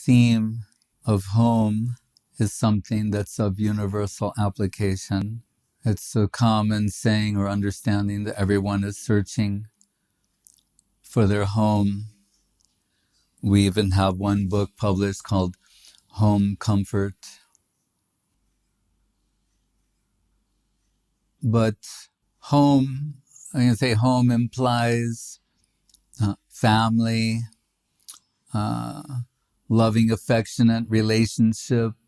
theme of home is something that's of universal application. It's a common saying or understanding that everyone is searching for their home. We even have one book published called Home Comfort. But home, I'm going to say home implies family, loving, affectionate relationships.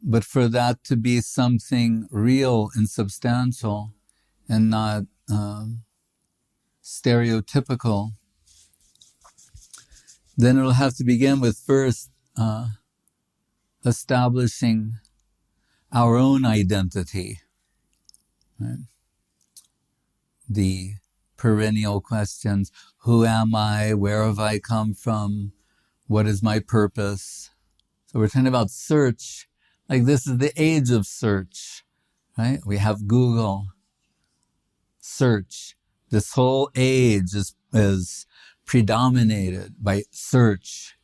But for that to be something real and substantial and not stereotypical, then it'll have to begin with first establishing our own identity. Right? The perennial questions: who am I? Where have I come from? What is my purpose? So we're talking about search. Like, this is the age of search, right? We have Google search. This whole age is predominated by search.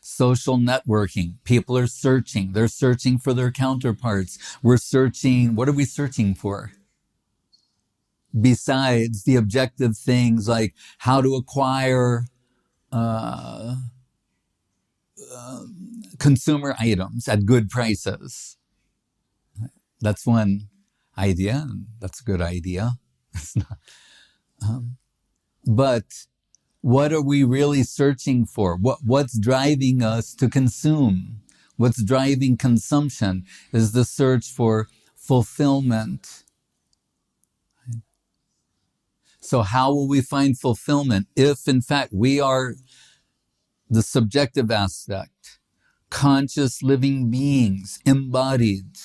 Social networking. People are searching. They're searching for their counterparts. We're searching. What are we searching for? Besides the objective things like how to acquire consumer items at good prices. That's one idea, and that's a good idea. It's not, but what are we really searching for? What's driving us to consume? What's driving consumption is the search for fulfillment. So how will we find fulfillment if, in fact, we are the subjective aspect, conscious living beings, embodied,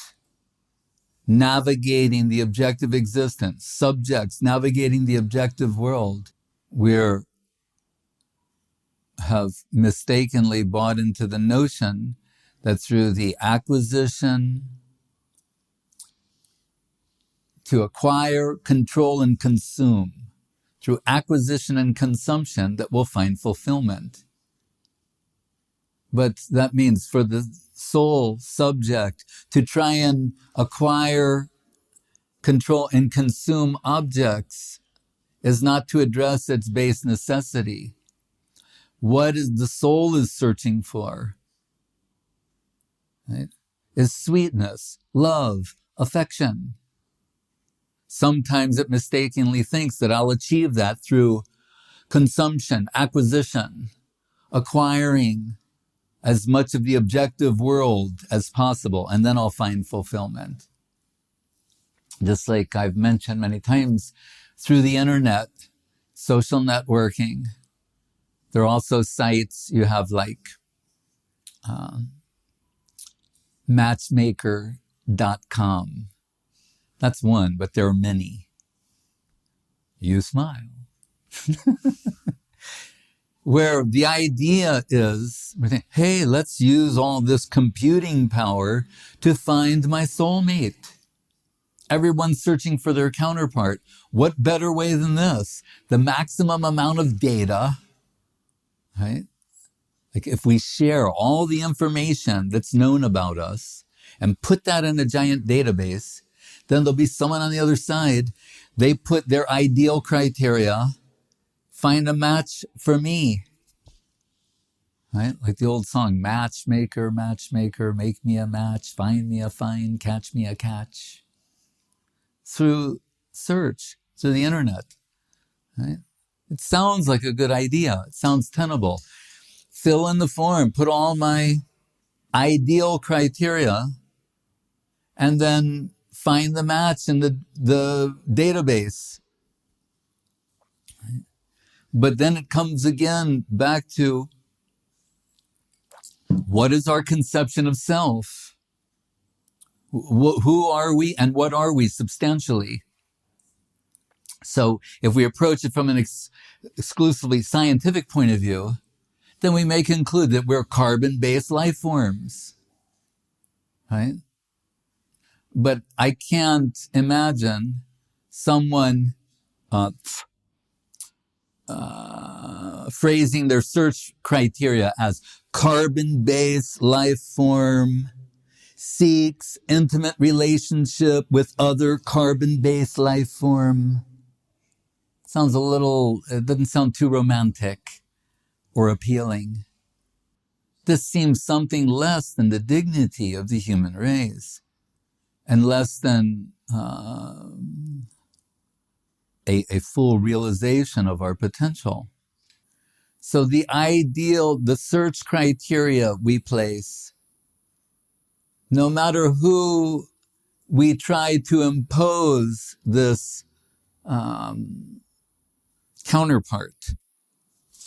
navigating the objective existence, subjects navigating the objective world? We have mistakenly bought into the notion that through the acquisition, to acquire, control, and consume, through acquisition and consumption, that we'll find fulfillment. But that means for the soul subject to try and acquire, control, and consume objects is not to address its base necessity. What is the soul is searching for, right, is sweetness, love, affection. Sometimes it mistakenly thinks that I'll achieve that through consumption, acquisition, acquiring as much of the objective world as possible, and then I'll find fulfillment. Just like I've mentioned many times, through the internet, social networking, there are also sites you have like matchmaker.com. That's one, but there are many. You smile. Where the idea is, hey, let's use all this computing power to find my soulmate. Everyone's searching for their counterpart. What better way than this? The maximum amount of data, right? Like, if we share all the information that's known about us and put that in a giant database, then there'll be someone on the other side. They put their ideal criteria, find a match for me. Right? Like the old song, matchmaker, matchmaker, make me a match, find me a find, catch me a catch. Through search, through the internet. Right? It sounds like a good idea. It sounds tenable. Fill in the form, put all my ideal criteria, and then find the match in the database. Right? But then it comes again back to, what is our conception of self? Who are we and what are we substantially? So if we approach it from an exclusively scientific point of view, then we may conclude that we're carbon-based life forms, right? But I can't imagine someone phrasing their search criteria as carbon-based life form, seeks intimate relationship with other carbon-based life form. It doesn't sound too romantic or appealing. This seems something less than the dignity of the human race and less than a full realization of our potential. So the search criteria we place, no matter who we try to impose this counterpart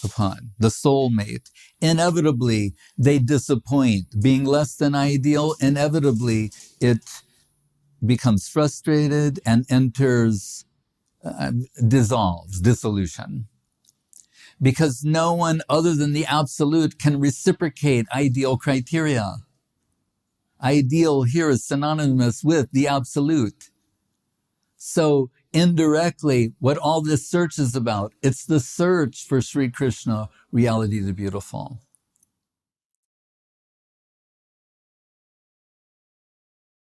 upon, the soulmate, inevitably they disappoint. Being less than ideal, inevitably it becomes frustrated and enters, dissolves, dissolution. Because no one other than the absolute can reciprocate ideal criteria. Ideal here is synonymous with the absolute. So indirectly, what all this search is about, it's the search for Sri Krishna, reality the beautiful.